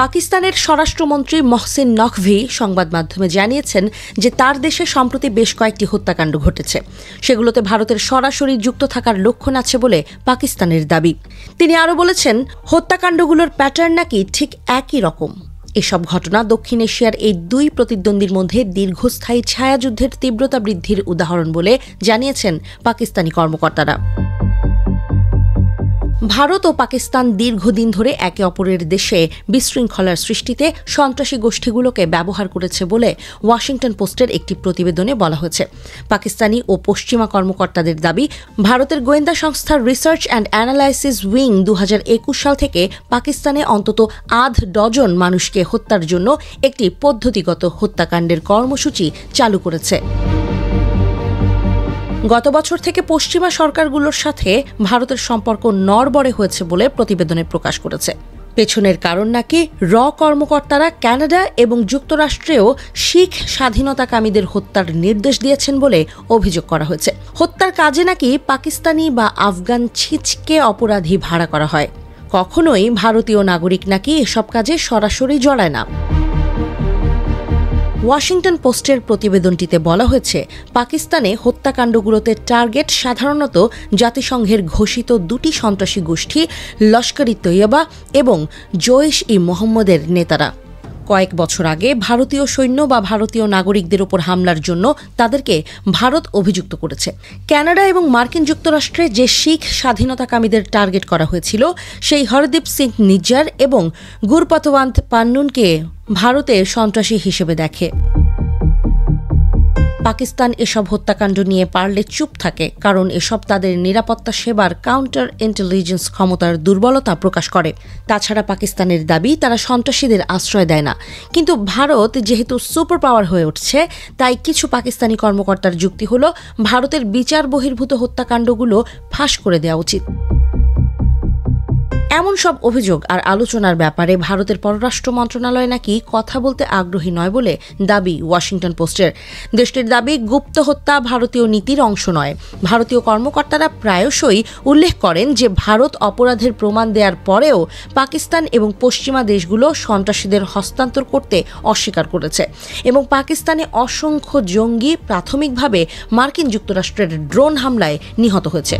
পাকিস্তানের স্বরাষ্ট্রমন্ত্রী মহসিন নকভি সংবাদ মাধ্যমে জানিয়েছেন যে তার দেশে সম্প্রতি বেশ কয়েকটি হত্যাকাণ্ড ঘটেছে, সেগুলোতে ভারতের সরাসরি যুক্ত থাকার লক্ষণ আছে বলে পাকিস্তানের দাবি। তিনি আরও বলেছেন, হত্যাকাণ্ডগুলোর প্যাটার্ন নাকি ঠিক একই রকম। এসব ঘটনা দক্ষিণ এশিয়ার এই দুই প্রতিদ্বন্দ্বীর মধ্যে দীর্ঘস্থায়ী ছায়াযুদ্ধের তীব্রতা বৃদ্ধির উদাহরণ বলে জানিয়েছেন পাকিস্তানি কর্মকর্তারা। ভারত ও পাকিস্তান দীর্ঘদিন ধরে একে অপরের দেশে বিশৃঙ্খলার সৃষ্টিতে সন্ত্রাসী গোষ্ঠীগুলোকে ব্যবহার করেছে বলে ওয়াশিংটন পোস্টের একটি প্রতিবেদনে বলা হয়েছে। পাকিস্তানি ও পশ্চিমা কর্মকর্তাদের দাবি, ভারতের গোয়েন্দা সংস্থার রিসার্চ অ্যান্ড অ্যানালাইসিস উইং 2021 সাল থেকে পাকিস্তানে অন্তত 8 মানুষকে হত্যার জন্য একটি পদ্ধতিগত হত্যাকাণ্ডের কর্মসূচি চালু করেছে। গত বছর থেকে পশ্চিমা সরকারগুলোর সাথে ভারতের সম্পর্ক নড়বড়ে হয়েছে বলে প্রতিবেদনে প্রকাশ করেছে। পেছনের কারণ নাকি কর্মকর্তারা কানাডা এবং যুক্তরাষ্ট্রেও শিখ স্বাধীনতাকামীদের হত্যার নির্দেশ দিয়েছেন বলে অভিযোগ করা হয়েছে। হত্যার কাজে নাকি পাকিস্তানি বা আফগান ছিচকে অপরাধী ভাড়া করা হয়। কখনোই ভারতীয় নাগরিক নাকি এসব কাজে সরাসরি জড়ায় না। ওয়াশিংটন পোস্টের প্রতিবেদনটিতে বলা হয়েছে, পাকিস্তানে হত্যাকাণ্ডগুলোতে টার্গেট সাধারণত জাতিসংঘের ঘোষিত দুটি সন্ত্রাসী গোষ্ঠী লস্কর-ই-তৈয়বা এবং জৈশ-ই-মোহাম্মদের নেতারা। কয়েক বছর আগে ভারতীয় সৈন্য বা ভারতীয় নাগরিকদের ওপর হামলার জন্য তাদেরকে ভারত অভিযুক্ত করেছে। কানাডা এবং মার্কিন যুক্তরাষ্ট্রে যে শিখ স্বাধীনতাকামীদের টার্গেট করা হয়েছিল, সেই হরদীপ সিং নিজ্জার এবং গুরপতওয়ান্ত পান্নুনকে ভারতে সন্ত্রাসী হিসেবে দেখে। পাকিস্তান এসব হত্যাকাণ্ড নিয়ে পারলে চুপ থাকে, কারণ এসব তাদের নিরাপত্তা সেবার কাউন্টার ইন্টেলিজেন্স ক্ষমতার দুর্বলতা প্রকাশ করে। তাছাড়া পাকিস্তানের দাবি, তারা সন্ত্রাসীদের আশ্রয় দেয় না। কিন্তু ভারত যেহেতু সুপার পাওয়ার হয়ে উঠছে, তাই কিছু পাকিস্তানি কর্মকর্তার যুক্তি হল, ভারতের বিচার বহির্ভূত হত্যাকাণ্ডগুলো ফাঁস করে দেওয়া উচিত। এমন সব অভিযোগ আর আলোচনার ব্যাপারে ভারতের পররাষ্ট্র মন্ত্রণালয় নাকি কথা বলতে আগ্রহী নয় বলে দাবি ওয়াশিংটন পোস্টের। দেশটির দাবি, গুপ্ত হত্যা ভারতীয় নীতির অংশ নয়। ভারতীয় কর্মকর্তারা প্রায়শই উল্লেখ করেন যে ভারত অপরাধের প্রমাণ দেওয়ার পরেও পাকিস্তান এবং পশ্চিমা দেশগুলো সন্ত্রাসীদের হস্তান্তর করতে অস্বীকার করেছে এবং পাকিস্তানে অসংখ্য জঙ্গি প্রাথমিকভাবে মার্কিন যুক্তরাষ্ট্রের ড্রোন হামলায় নিহত হয়েছে।